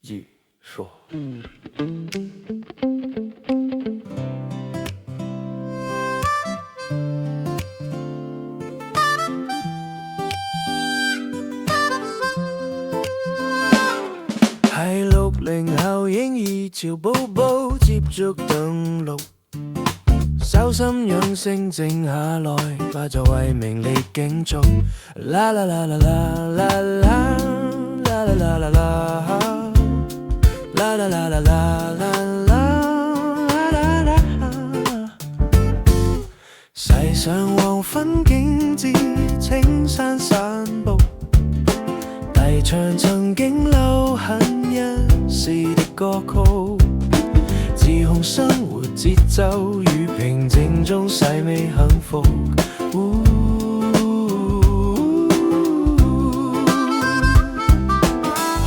一說。係60後嬰兒潮寶寶接續登陸，修心養性靜下來吧，就為名利競逐。啦啦啦啦啦啦啦啦啦啦啦啦啦啦啦啦啦啦啦。駛上黃昏景致，青山散步，低唱曾經流行一時的歌曲，自控生活節奏與平靜中細味幸福。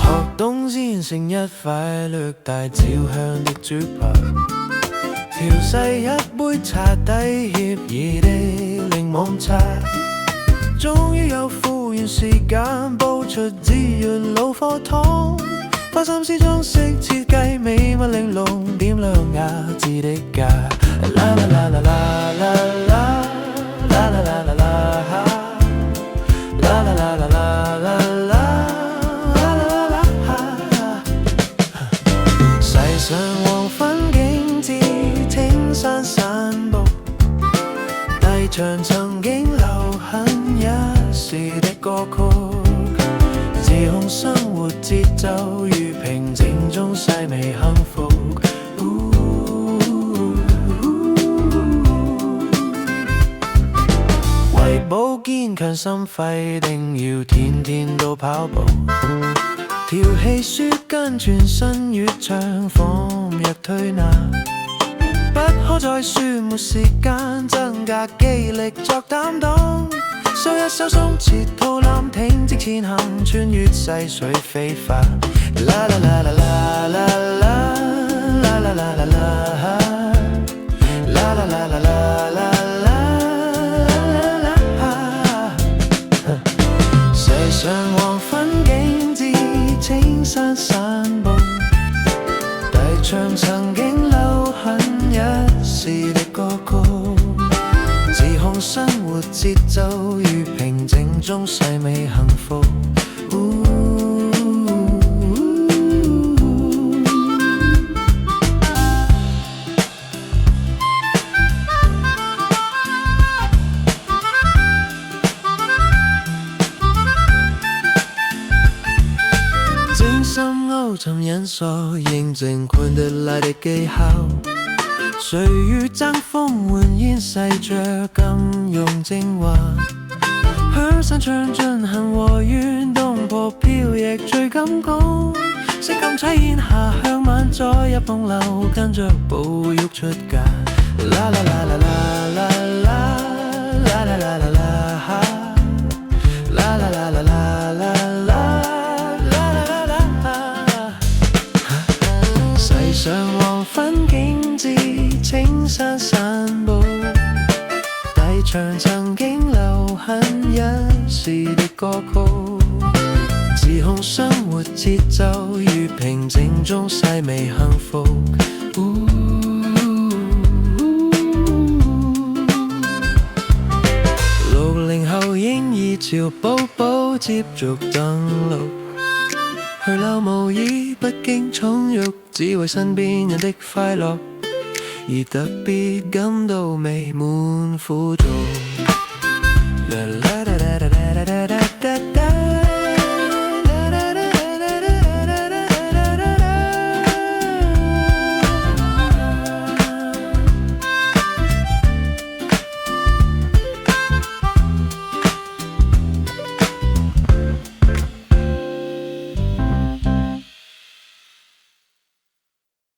學懂先成一塊略帶焦香的豬扒，調細一杯茶底愜意的檸檬茶，終於有富裕時間煲出滋潤腦課堂，花心思裝飾設計美物玲瓏，點亮雅致的家。啦啦啦啦啦啦啦啦啦啦啦啦啦啦啦啦啦啦。駛上黃昏景致，青山散步，低唱曾經流行一時的歌曲，自控生活節奏與平靜中細微幸福。為保堅強心肺，定要天天都跑步，調氣舒筋全身越暢，仿若推拿，不可再說沒時間，增加肌力作擔當，收一收鬆弛肚腩，挺直前行，穿越細水飛花。啦啦啦啦啦啦啦啦啦啦啦啦啦啦啦啦。駛上黃昏景致，青山散步，低唱曾經流行一時的歌曲，自控生活節奏與平靜中細微幸福。精心勾尋引索，認證昆德拉的技巧，誰與爭鋒換煙細嚼，更用精華，響山唱進行和弦，東坡飄逸最感覺，色感悽煙下向晚再入紅樓，跟着步喐出嫁。啦啦啦啦啦啦啦啦啦啦啦啦啦啦啦啦。駛上黃昏景致，青山散步，低唱曾經流行一時的歌曲，自控生活節奏與平靜中細微幸福。60後嬰兒潮寶寶接續登陸，去留無意不經寵辱，只為身邊人的快樂，而特別感到未滿苦楚。